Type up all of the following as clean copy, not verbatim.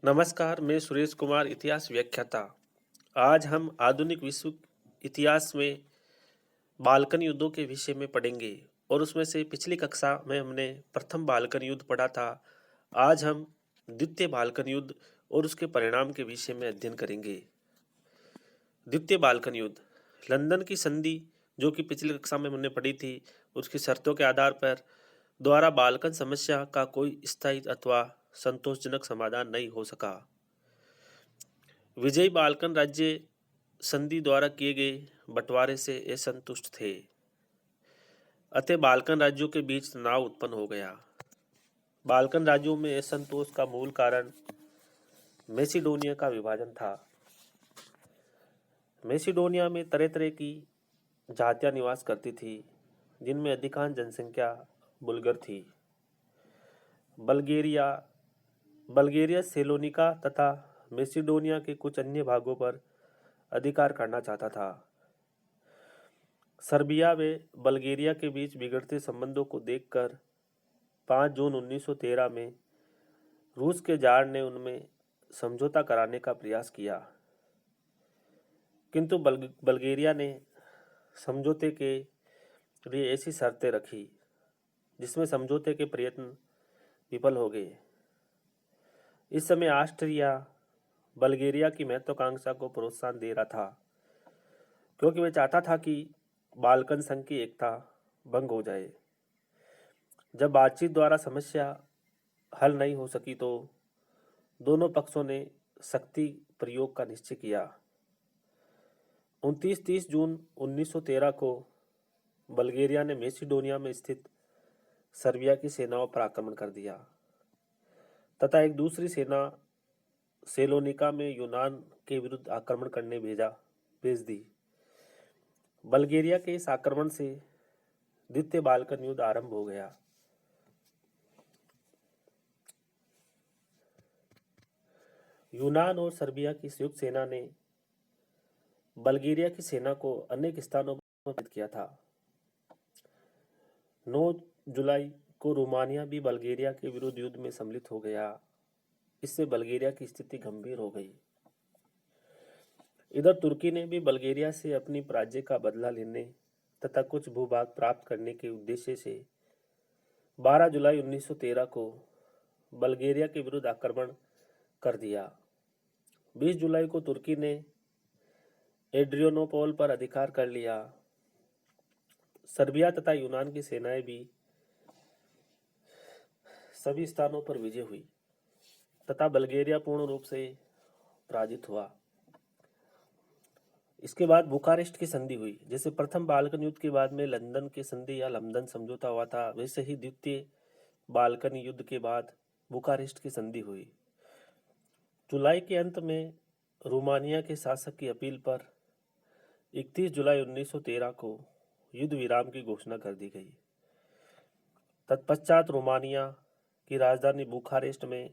नमस्कार, मैं सुरेश कुमार, इतिहास व्याख्याता। आज हम आधुनिक विश्व इतिहास में बाल्कन युद्धों के विषय में पढ़ेंगे और उसमें से पिछली कक्षा में हमने प्रथम बाल्कन युद्ध पढ़ा था। आज हम द्वितीय बाल्कन युद्ध और उसके परिणाम के विषय में अध्ययन करेंगे। द्वितीय बाल्कन युद्ध, लंदन की संधि जो कि पिछली कक्षा में हमने पढ़ी थी, उसकी शर्तों के आधार पर द्वारा बाल्कन समस्या का कोई स्थायी अथवा संतोषजनक समाधान नहीं हो सका। विजयी बाल्कन राज्य संधि द्वारा किए गए बंटवारे से असंतुष्ट थे, अतः बाल्कन राज्यों के बीच तनाव उत्पन्न हो गया। बाल्कन राज्यों में असंतोष का मूल कारण मैसिडोनिया का विभाजन था। मैसिडोनिया में तरह तरह की जातियां निवास करती थी, जिनमें अधिकांश जनसंख्या बुल्गर थी। बल्गेरिया बल्गेरिया सेलोनिका तथा मैसिडोनिया के कुछ अन्य भागों पर अधिकार करना चाहता था। सर्बिया व बल्गेरिया के बीच बिगड़ते संबंधों को देखकर 5 जून 1913 में रूस के जार ने उनमें समझौता कराने का प्रयास किया, किंतु बल्गेरिया ने समझौते के लिए ऐसी शर्तें रखी जिसमें समझौते के प्रयत्न विफल हो गए। इस समय ऑस्ट्रिया बल्गेरिया की महत्वाकांक्षा को प्रोत्साहन दे रहा था, क्योंकि वह चाहता था कि बाल्कन संघ की एकता भंग हो जाए। जब बातचीत द्वारा समस्या हल नहीं हो सकी तो दोनों पक्षों ने शक्ति प्रयोग का निश्चय किया। 29-30 जून 1913 को बल्गेरिया ने मैसिडोनिया में स्थित सर्बिया की सेनाओं पर आक्रमण कर दिया तथा एक दूसरी सेना सेलोनिका में यूनान के विरुद्ध आक्रमण करने भेज दी। बल्गेरिया के इस आक्रमण से द्वितीय बाल्कन युद्ध आरंभ हो गया। यूनान और सर्बिया की संयुक्त सेना ने बल्गेरिया की सेना को अनेक स्थानों पर पराजित किया था। 9 जुलाई को रोमानिया भी बल्गेरिया के विरुद्ध युद्ध में सम्मिलित हो गया। इससे बल्गेरिया की स्थिति गंभीर हो गई। इधर तुर्की ने भी बल्गेरिया से अपनी पराजय का बदला लेने तथा कुछ भूभाग प्राप्त करने के उद्देश्य से 12 जुलाई 1913 को बल्गेरिया के विरुद्ध आक्रमण कर दिया। 20 जुलाई को तुर्की ने एड्रियानोपोल पर अधिकार कर लिया। सर्बिया तथा यूनान की सेनाएं भी सभी स्थानों पर विजय हुई तथा बल्गेरिया पूर्ण रूप से पराजित हुआ। इसके बाद बुखारेस्ट की संधि हुई। जैसे प्रथम बाल्कन युद्ध के बाद में लंदन की संधि या लंदन समझौता हुआ था, वैसे ही द्वितीय बाल्कन युद्ध के बाद बुखारेस्ट की संधि हुई। जुलाई के अंत में रोमानिया के शासक की अपील पर 31 जुलाई 1913 को युद्ध विराम की घोषणा कर दी गई। तत्पश्चात रोमानिया की राजधानी बुखारेस्ट में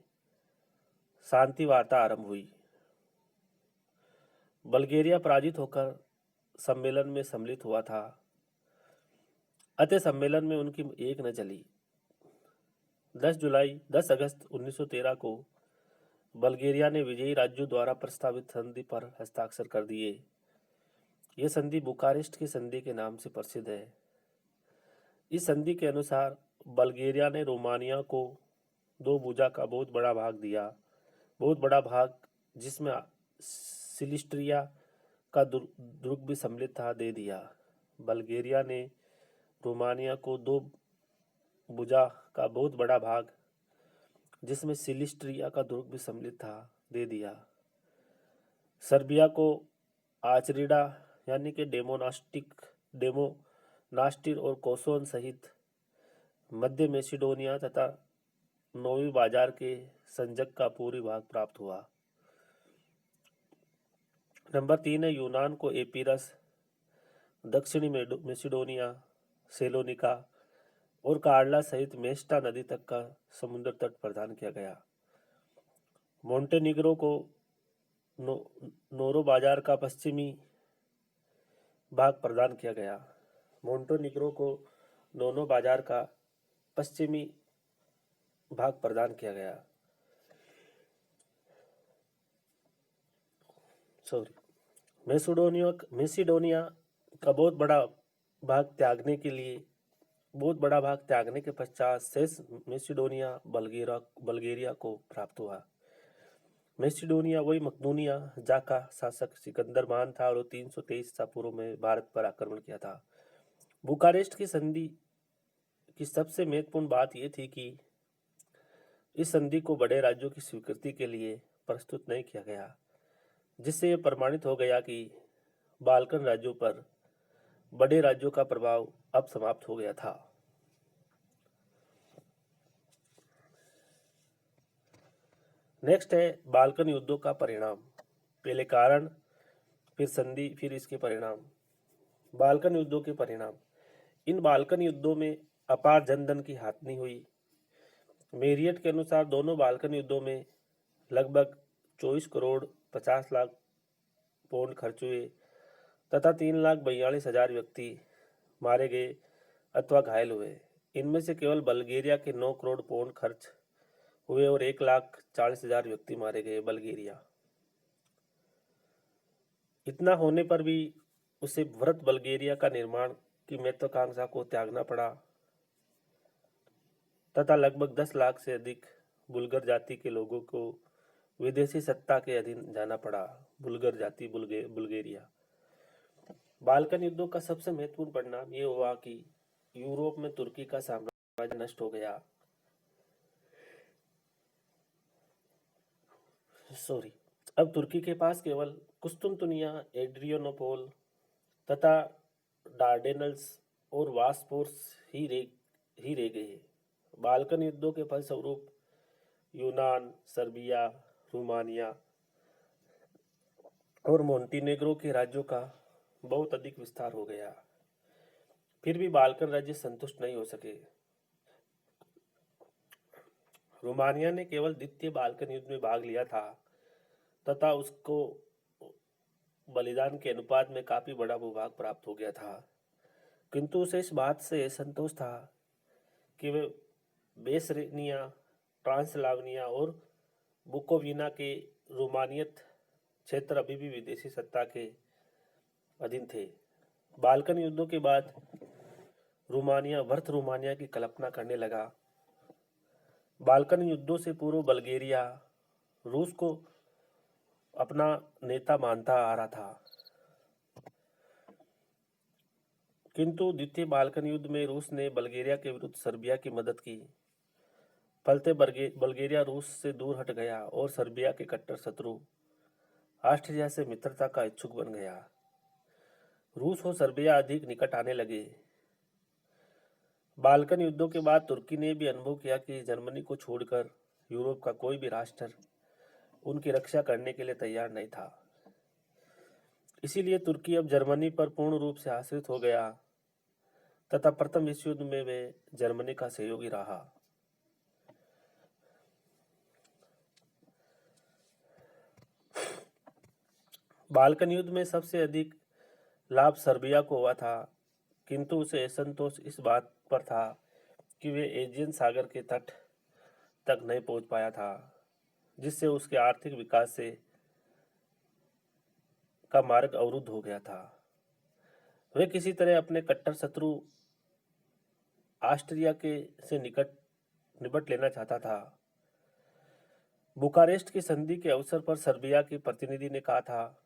शांति वार्ता आरंभ हुई। बल्गेरिया पराजित होकर सम्मेलन में सम्मिलित हुआ था, अतः सम्मेलन में उनकी एक न चली। 10 अगस्त 1913 को बल्गेरिया ने विजयी राज्यों द्वारा प्रस्तावित संधि पर हस्ताक्षर कर दिए। यह संधि बुखारेस्ट की संधि के नाम से प्रसिद्ध है। इस संधि के अनुसार बल्गेरिया ने रोमानिया को दो भुजा का बहुत बड़ा भाग जिसमें सिलिस्ट्रिया का दुर्ग भी सम्मिलित था, दे दिया। बल्गेरिया ने रोमानिया को दो भुजा का बहुत बड़ा भाग जिसमें सिलिस्ट्रिया का दुर्ग भी सम्मिलित था, दे दिया। सर्बिया को आचरिडा यानी कि डेमोनास्टिर और कोसोन सहित मध्य मैसिडोनिया तथा नोवी बाजार के संजक का पूरी भाग प्राप्त हुआ। नंबर 3 है यूनान को एपिरस, दक्षिणी मैसिडोनिया, सेलोनिका और कार्ला सहित मेस्टा नदी तक का समुद्र तट प्रदान किया गया। मोंटेनिग्रो को नोरो बाजार का पश्चिमी भाग प्रदान किया गया। मोंटेनिग्रो को नोनो बाजार का पश्चिमी भाग प्रदान किया गया। सॉरी मेसिडोनिया का बहुत बड़ा भाग त्यागने के पश्चात शेष मेसिडोनिया बल्गेरिया को प्राप्त हुआ। मेसिडोनिया वही मकदूनिया जाका शासक सिकंदर महान था और वो 323 ईसा पूर्व में भारत पर आक्रमण किया था। बुखारेस्ट की संधि की सबसे महत्वपूर्ण बात यह थी कि इस संधि को बड़े राज्यों की स्वीकृति के लिए प्रस्तुत नहीं किया गया, जिससे यह प्रमाणित हो गया कि बाल्कन राज्यों पर बड़े राज्यों का प्रभाव अब समाप्त हो गया था। नेक्स्ट है बाल्कन युद्धों का परिणाम। पहले कारण, फिर संधि, फिर इसके परिणाम। बाल्कन युद्धों के परिणाम। इन बाल्कन युद्धों में अपार जनधन की हानि हुई। मेरियट के अनुसार दोनों बाल्कन युद्धों में लगभग 24 करोड़ 50 लाख पौंड खर्च हुए तथा 3,42,000 व्यक्ति मारे गए अथवा घायल हुए। इनमें से केवल बल्गेरिया के 9 करोड़ पौंड खर्च हुए और 1,40,000 व्यक्ति मारे गए। बल्गेरिया इतना होने पर भी उसे वृहत बल्गेरिया का निर्माण की महत्वाकांक्षा को त्यागना पड़ा तथा लगभग 10 लाख से अधिक बुल्गर जाति के लोगों को विदेशी सत्ता के अधीन जाना पड़ा। बुल्गर जाति बुल्गेरिया। बाल्कन युद्धों का सबसे महत्वपूर्ण परिणाम यह हुआ कि यूरोप में तुर्की का साम्राज्य नष्ट हो गया। अब तुर्की के पास केवल कुस्तुनतुनिया, एड्रियानोपोल तथा डार्डेनल्स और वास्पोर्स ही रह गए। बाल्कन युद्धों के फलस्वरूप यूनान, सर्बिया, रोमानिया और मोंटीनेग्रो के राज्यों का बहुत अधिक विस्तार हो गया। फिर भी बाल्कन राज्य संतुष्ट नहीं हो सके। रोमानिया ने केवल द्वितीय बाल्कन युद्ध में भाग लिया था तथा उसको बलिदान के अनुपात में काफी बड़ा भूभाग प्राप्त हो गया था, किंतु उसे इस बात से संतोष था कि वे बेसरेनिया, ट्रांसलावनिया और बुकोविना के रोमानियत क्षेत्र अभी भी विदेशी सत्ता के अधीन थे। बाल्कन युद्धों के बाद वर्त रोमानिया की कल्पना करने लगा। बाल्कन युद्धों से पूर्व बल्गेरिया रूस को अपना नेता मानता आ रहा था, किंतु द्वितीय बाल्कन युद्ध में रूस ने बल्गेरिया के विरुद्ध सर्बिया की मदद की। फलते बल्गेरिया रूस से दूर हट गया और सर्बिया के कट्टर शत्रु ऑस्ट्रिया से मित्रता का इच्छुक बन गया। रूस और सर्बिया अधिक निकट आने लगे। बाल्कन युद्धों के बाद तुर्की ने भी अनुभव किया कि जर्मनी को छोड़कर यूरोप का कोई भी राष्ट्र उनकी रक्षा करने के लिए तैयार नहीं था। इसीलिए तुर्की अब जर्मनी पर पूर्ण रूप से आश्रित हो गया तथा प्रथम विश्व युद्ध में वे जर्मनी का सहयोगी रहा। बाल्कन युद्ध में सबसे अधिक लाभ सर्बिया को हुआ था, किंतु उसे असंतोष इस बात पर था कि वे एजियन सागर के तट तक नहीं पहुंच पाया था, जिससे उसके आर्थिक विकास का मार्ग अवरुद्ध हो गया था। वे किसी तरह अपने कट्टर शत्रु ऑस्ट्रिया से निपट लेना चाहता था। बुखारेस्ट की संधि के अवसर पर सर्बिया के प्रतिनिधि ने कहा था,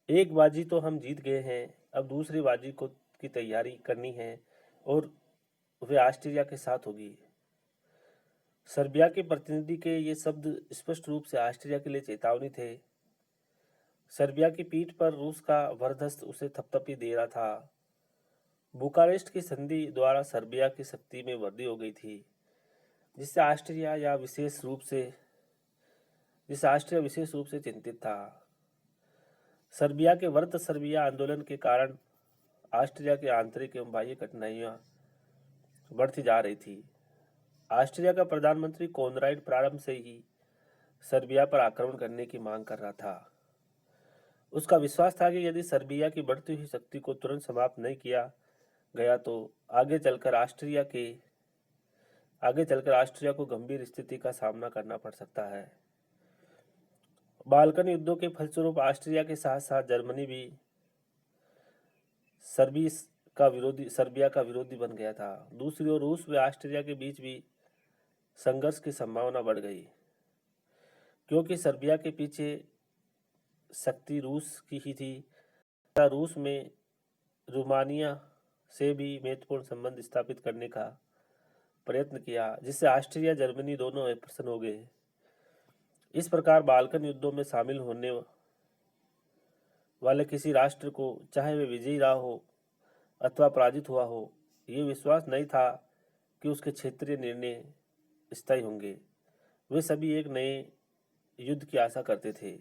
एक बाजी तो हम जीत गए हैं, अब दूसरी बाजी की तैयारी करनी है और वे ऑस्ट्रिया के साथ होगी। सर्बिया के प्रतिनिधि के ये शब्द स्पष्ट रूप से ऑस्ट्रिया के लिए चेतावनी थे। सर्बिया की पीठ पर रूस का वरदस्त उसे थपथपी दे रहा था। बुखारेस्ट की संधि द्वारा सर्बिया की शक्ति में वृद्धि हो गई थी, जिससे ऑस्ट्रिया विशेष रूप से चिंतित था। सर्बिया के वर्त सर्बिया आंदोलन के कारण ऑस्ट्रिया की आंतरिक एवं बाह्य कठिनाइयां बढ़ती जा रही थी। ऑस्ट्रिया का प्रधानमंत्री कोनराड प्रारंभ से ही सर्बिया पर आक्रमण करने की मांग कर रहा था। उसका विश्वास था कि यदि सर्बिया की बढ़ती हुई शक्ति को तुरंत समाप्त नहीं किया गया तो आगे चलकर ऑस्ट्रिया को गंभीर स्थिति का सामना करना पड़ सकता है। बाल्कन युद्धों के फलस्वरूप ऑस्ट्रिया के साथ साथ जर्मनी भी सर्बिया का विरोधी बन गया था। दूसरी ओर रूस व ऑस्ट्रिया के बीच भी संघर्ष की संभावना बढ़ गई, क्योंकि सर्बिया के पीछे शक्ति रूस की ही थी तथा रूस में रोमानिया से भी महत्वपूर्ण संबंध स्थापित करने का प्रयत्न किया, जिससे ऑस्ट्रिया जर्मनी दोनों प्रसन्न हो गए। इस प्रकार बाल्कन युद्धों में शामिल होने वाले किसी राष्ट्र को, चाहे वे विजयी रहा हो अथवा पराजित हुआ हो, ये विश्वास नहीं था कि उसके क्षेत्रीय निर्णय स्थायी होंगे। वे सभी एक नए युद्ध की आशा करते थे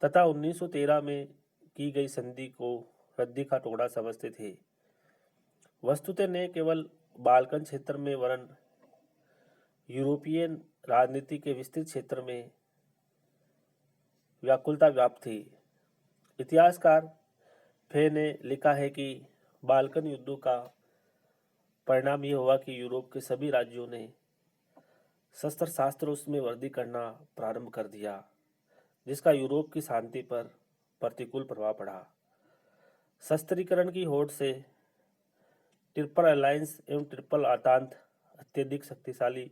तथा 1913 में की गई संधि को रद्दी का टुकड़ा समझते थे। वस्तुतः न केवल बाल्कन क्षेत्र में वरन यूरोपियन राजनीति के विस्तृत क्षेत्र में व्याकुलता व्याप्त थी। इतिहासकार फे ने लिखा है कि बाल्कन युद्धों का परिणाम यह हुआ कि यूरोप के सभी राज्यों ने शस्त्र शास्त्रों में वृद्धि करना प्रारंभ कर दिया, जिसका यूरोप की शांति पर प्रतिकूल प्रभाव पड़ा। शस्त्रीकरण की होड़ से ट्रिपल अलायंस एवं ट्रिपल आतांत अत्यधिक शक्तिशाली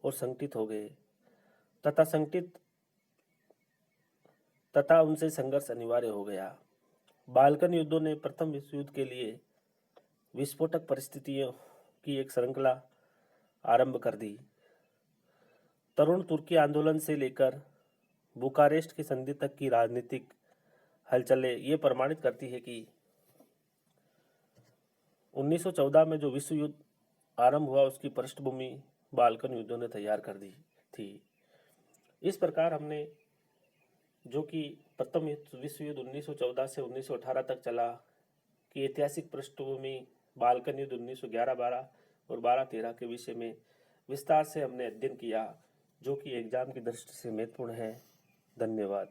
और संगठित हो गए तथा उनसे संघर्ष अनिवार्य हो गया। बाल्कन युद्धों ने प्रथम विश्व युद्ध के लिए विस्फोटक परिस्थितियों की एक श्रृंखला आरंभ कर दी। तरुण तुर्की आंदोलन से लेकर बुखारेस्ट की संधि तक की राजनीतिक हलचलें ये प्रमाणित करती है कि 1914 में जो विश्व युद्ध आरंभ हुआ उसकी पृष्ठभूमि बाल्कन युद्धों ने तैयार कर दी थी। इस प्रकार हमने जो कि प्रथम विश्व युद्ध 1914 से 1918 तक चला कि ऐतिहासिक पृष्ठभूमि बाल्कन युद्ध 1911-12 और 12-13 के विषय में विस्तार से हमने अध्ययन किया, जो कि एग्जाम की दृष्टि से महत्वपूर्ण है। धन्यवाद।